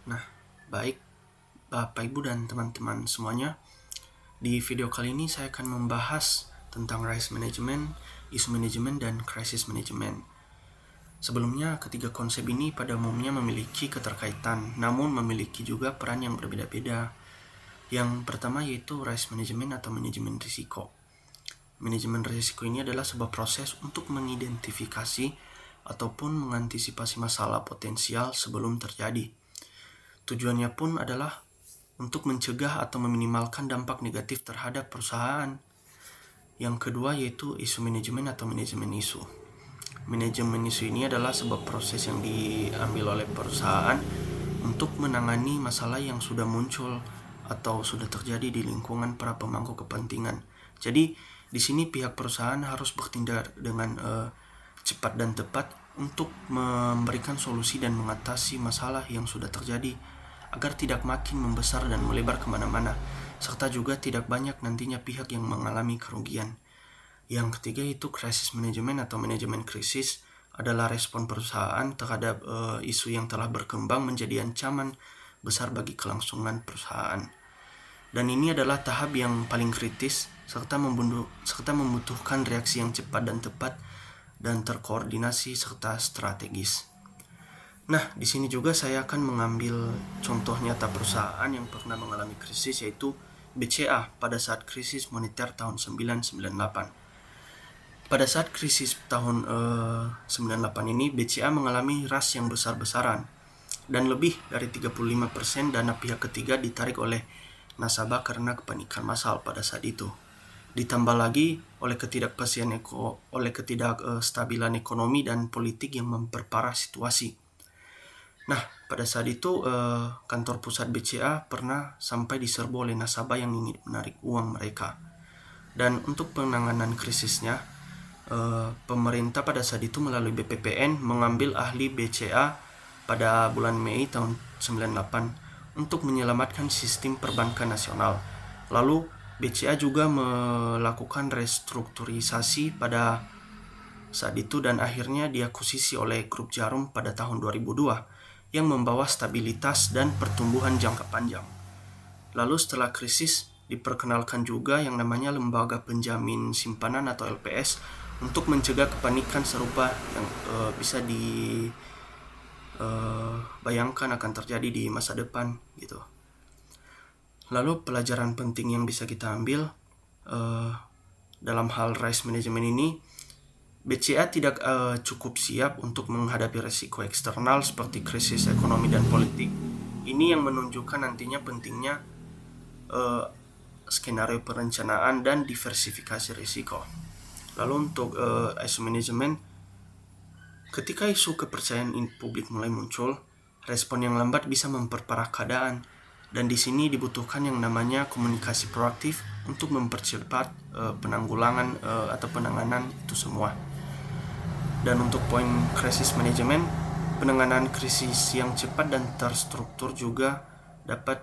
Nah, baik Bapak, Ibu, dan teman-teman semuanya. Di video kali ini saya akan membahas tentang risk management, isu manajemen, dan crisis management. Sebelumnya, ketiga konsep ini pada umumnya memiliki keterkaitan, namun memiliki juga peran yang berbeda-beda. Yang pertama yaitu risk management atau manajemen risiko. Manajemen risiko ini adalah sebuah proses untuk mengidentifikasi ataupun mengantisipasi masalah potensial sebelum terjadi. Tujuannya pun adalah untuk mencegah atau meminimalkan dampak negatif terhadap perusahaan. Yang kedua yaitu isu manajemen atau manajemen isu. Manajemen isu ini adalah sebuah proses yang diambil oleh perusahaan untuk menangani masalah yang sudah muncul atau sudah terjadi di lingkungan para pemangku kepentingan. Jadi di sini pihak perusahaan harus bertindak dengan cepat dan tepat untuk memberikan solusi dan mengatasi masalah yang sudah terjadi agar tidak makin membesar dan melebar kemana-mana, serta juga tidak banyak nantinya pihak yang mengalami kerugian. Yang ketiga yaitu crisis management atau manajemen krisis adalah respon perusahaan terhadap isu yang telah berkembang menjadi ancaman besar bagi kelangsungan perusahaan. Dan ini adalah tahap yang paling kritis serta membutuhkan reaksi yang cepat dan tepat dan terkoordinasi serta strategis. Nah, di sini juga saya akan mengambil contoh nyata perusahaan yang pernah mengalami krisis, yaitu BCA pada saat krisis moneter tahun 1998. Pada saat krisis tahun 98 ini, BCA mengalami ras yang besar-besaran dan lebih dari 35% dana pihak ketiga ditarik oleh nasabah karena kepanikan massal pada saat itu. Ditambah lagi oleh ketidakstabilan ekonomi dan politik yang memperparah situasi. Nah, pada saat itu kantor pusat BCA pernah sampai diserbu oleh nasabah yang ingin menarik uang mereka. Dan untuk penanganan krisisnya, pemerintah pada saat itu melalui BPPN mengambil ahli BCA pada bulan Mei tahun 98 untuk menyelamatkan sistem perbankan nasional. Lalu BCA juga melakukan restrukturisasi pada saat itu dan akhirnya diakuisisi oleh Grup Jarum pada tahun 2002 yang membawa stabilitas dan pertumbuhan jangka panjang. Lalu setelah krisis diperkenalkan juga yang namanya Lembaga Penjamin Simpanan atau LPS untuk mencegah kepanikan serupa yang bisa dibayangkan akan terjadi di masa depan gitu. Lalu pelajaran penting yang bisa kita ambil dalam hal risk management ini, BCA tidak cukup siap untuk menghadapi resiko eksternal seperti krisis ekonomi dan politik. Ini yang menunjukkan nantinya pentingnya skenario perencanaan dan diversifikasi risiko. Lalu untuk isu manajemen, ketika isu kepercayaan publik mulai muncul, respon yang lambat bisa memperparah keadaan. Dan di sini dibutuhkan yang namanya komunikasi proaktif untuk mempercepat penanggulangan atau penanganan itu semua. Dan untuk poin krisis manajemen, penanganan krisis yang cepat dan terstruktur juga dapat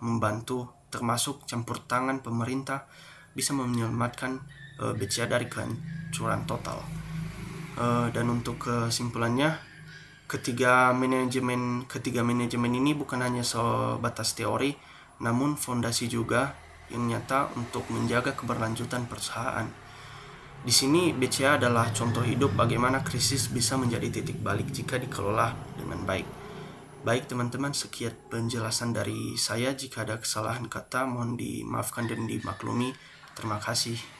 membantu, termasuk campur tangan pemerintah bisa menyelamatkan BCA dari kehancuran total. Dan untuk kesimpulannya, ketiga manajemen ini bukan hanya sebatas teori, namun fondasi juga yang nyata untuk menjaga keberlanjutan perusahaan. Di sini BCA adalah contoh hidup bagaimana krisis bisa menjadi titik balik jika dikelola dengan baik. Baik teman-teman, sekian penjelasan dari saya. Jika ada kesalahan kata mohon dimaafkan dan dimaklumi. Terima kasih.